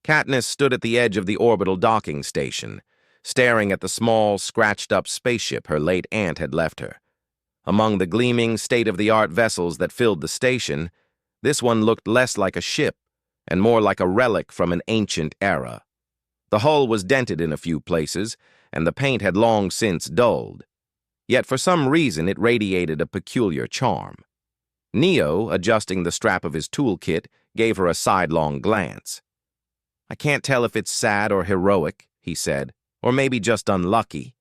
Katniss stood at the edge of the orbital docking station, staring at the small, scratched-up spaceship her late aunt had left her. Among the gleaming, state-of-the-art vessels that filled the station, this one looked less like a ship and more like a relic from an ancient era. The hull was dented in a few places, and the paint had long since dulled. Yet for some reason it radiated a peculiar charm. Neo, adjusting the strap of his toolkit, gave her a sidelong glance. "I can't tell if it's sad or heroic," he said, "or maybe just unlucky."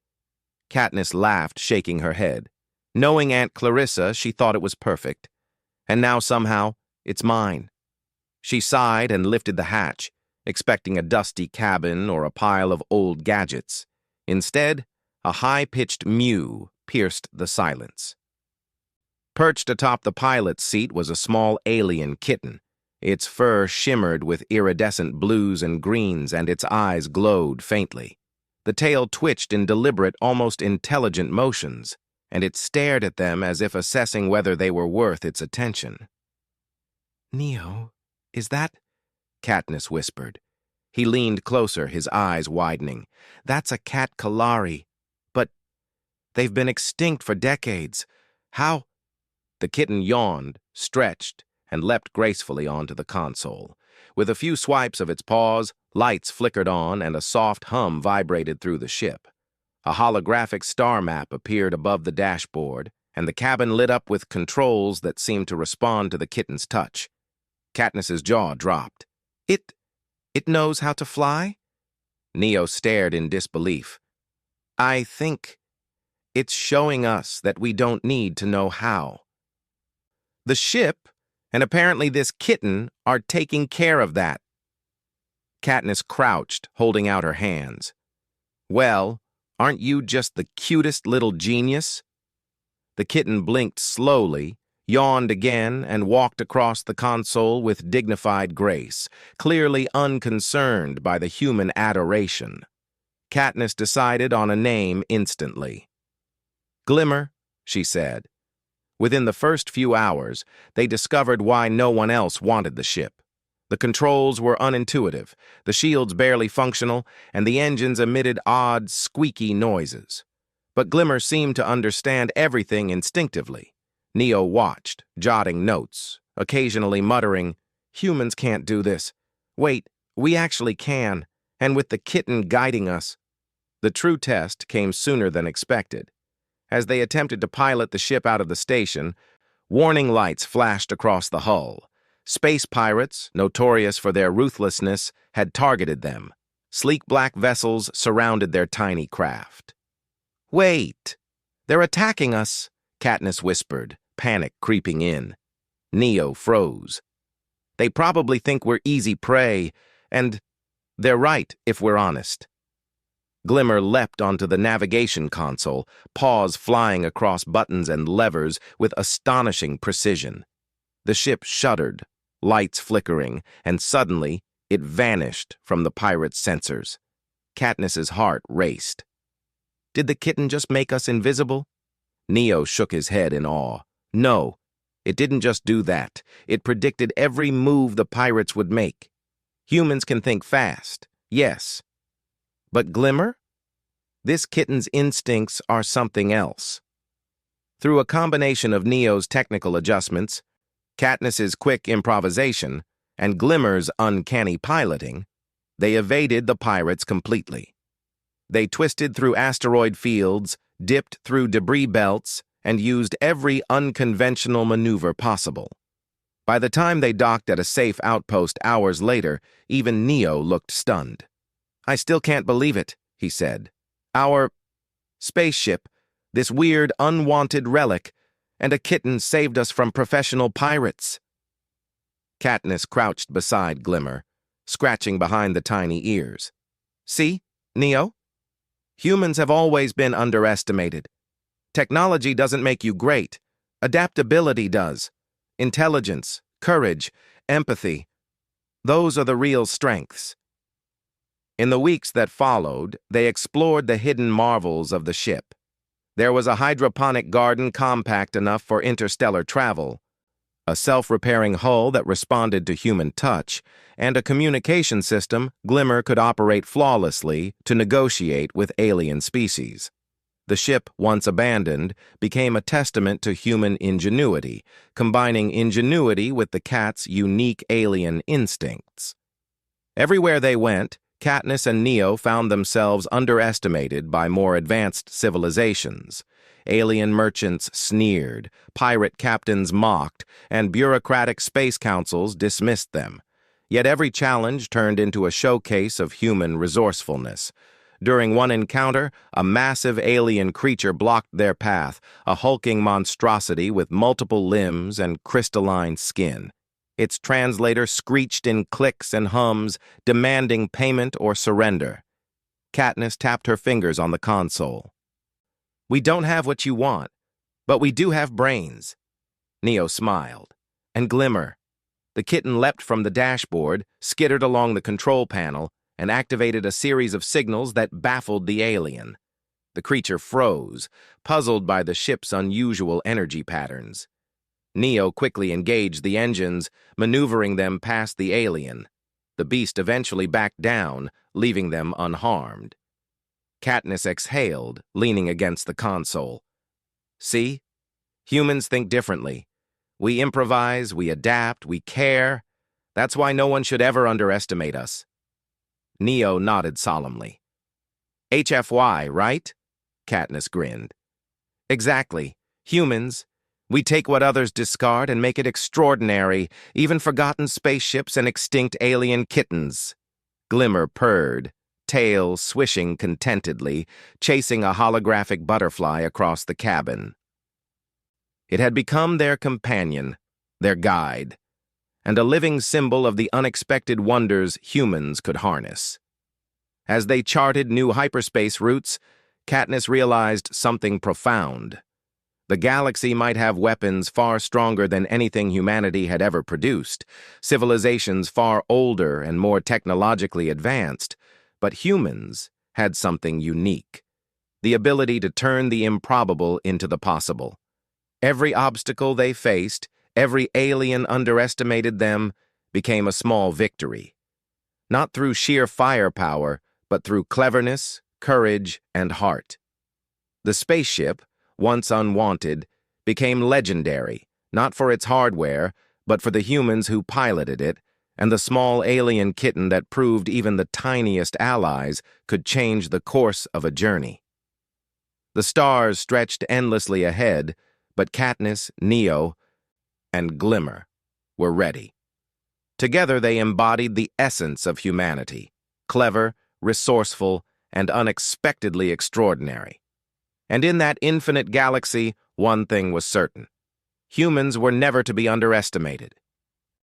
Katniss laughed, shaking her head. Knowing Aunt Clarissa, she thought it was perfect. And now somehow, it's mine. She sighed and lifted the hatch, expecting a dusty cabin or a pile of old gadgets. Instead, a high-pitched mew pierced the silence. Perched atop the pilot's seat was a small alien kitten. Its fur shimmered with iridescent blues and greens, and its eyes glowed faintly. The tail twitched in deliberate, almost intelligent motions, and it stared at them as if assessing whether they were worth its attention. "Neo, is that—" Katniss whispered. He leaned closer, his eyes widening. "That's a cat Kalari. But they've been extinct for decades. How—" The kitten yawned, stretched, and leapt gracefully onto the console. With a few swipes of its paws, lights flickered on and a soft hum vibrated through the ship. A holographic star map appeared above the dashboard, and the cabin lit up with controls that seemed to respond to the kitten's touch. Katniss's jaw dropped. It knows how to fly?" Neo stared in disbelief. "I think it's showing us that we don't need to know how. The ship, and apparently this kitten, are taking care of that." Katniss crouched, holding out her hands. "Well, aren't you just the cutest little genius?" The kitten blinked slowly, yawned again, and walked across the console with dignified grace, clearly unconcerned by the human adoration. Katniss decided on a name instantly. "Glimmer," she said. Within the first few hours, they discovered why no one else wanted the ship. The controls were unintuitive, the shields barely functional, and the engines emitted odd, squeaky noises. But Glimmer seemed to understand everything instinctively. Neo watched, jotting notes, occasionally muttering, "Humans can't do this. Wait, we actually can, and with the kitten guiding us." The true test came sooner than expected. As they attempted to pilot the ship out of the station, warning lights flashed across the hull. Space pirates, notorious for their ruthlessness, had targeted them. Sleek black vessels surrounded their tiny craft. "Wait! They're attacking us!" Katniss whispered, panic creeping in. Neo froze. "They probably think we're easy prey, and they're right if we're honest." Glimmer leapt onto the navigation console, paws flying across buttons and levers with astonishing precision. The ship shuddered, lights flickering, and suddenly it vanished from the pirate's sensors. Katniss's heart raced. "Did the kitten just make us invisible?" Neo shook his head in awe. "No, it didn't just do that. It predicted every move the pirates would make. Humans can think fast, yes. But Glimmer? This kitten's instincts are something else." Through a combination of Neo's technical adjustments, Katniss's quick improvisation, and Glimmer's uncanny piloting, they evaded the pirates completely. They twisted through asteroid fields, dipped through debris belts, and used every unconventional maneuver possible. By the time they docked at a safe outpost hours later, even Neo looked stunned. "I still can't believe it," he said. "Our spaceship, this weird, unwanted relic, and a kitten saved us from professional pirates." Katniss crouched beside Glimmer, scratching behind the tiny ears. "See, Neo? Humans have always been underestimated. Technology doesn't make you great. Adaptability does. Intelligence, courage, empathy. Those are the real strengths." In the weeks that followed, they explored the hidden marvels of the ship. There was a hydroponic garden compact enough for interstellar travel, a self-repairing hull that responded to human touch, and a communication system Glimmer could operate flawlessly to negotiate with alien species. The ship, once abandoned, became a testament to human ingenuity, combining ingenuity with the cat's unique alien instincts. Everywhere they went, Katniss and Neo found themselves underestimated by more advanced civilizations. Alien merchants sneered, pirate captains mocked, and bureaucratic space councils dismissed them. Yet every challenge turned into a showcase of human resourcefulness. During one encounter, a massive alien creature blocked their path, a hulking monstrosity with multiple limbs and crystalline skin. Its translator screeched in clicks and hums, demanding payment or surrender. Katniss tapped her fingers on the console. "We don't have what you want, but we do have brains." Neo smiled. "And Glimmer." The kitten leapt from the dashboard, skittered along the control panel, and activated a series of signals that baffled the alien. The creature froze, puzzled by the ship's unusual energy patterns. Neo quickly engaged the engines, maneuvering them past the alien. The beast eventually backed down, leaving them unharmed. Katniss exhaled, leaning against the console. "See? Humans think differently. We improvise, we adapt, we care. That's why no one should ever underestimate us." Neo nodded solemnly. "HFY, right?" Katniss grinned. "Exactly. Humans. We take what others discard and make it extraordinary, even forgotten spaceships and extinct alien kittens." Glimmer purred, tail swishing contentedly, chasing a holographic butterfly across the cabin. It had become their companion, their guide, and a living symbol of the unexpected wonders humans could harness. As they charted new hyperspace routes, Katniss realized something profound. The galaxy might have weapons far stronger than anything humanity had ever produced, civilizations far older and more technologically advanced, but humans had something unique: the ability to turn the improbable into the possible. Every obstacle they faced, every alien underestimated them, became a small victory. Not through sheer firepower, but through cleverness, courage, and heart. The spaceship, once unwanted, became legendary, not for its hardware, but for the humans who piloted it, and the small alien kitten that proved even the tiniest allies could change the course of a journey. The stars stretched endlessly ahead, but Katniss, Neo, and Glimmer were ready. Together they embodied the essence of humanity: clever, resourceful, and unexpectedly extraordinary. And in that infinite galaxy, one thing was certain: humans were never to be underestimated.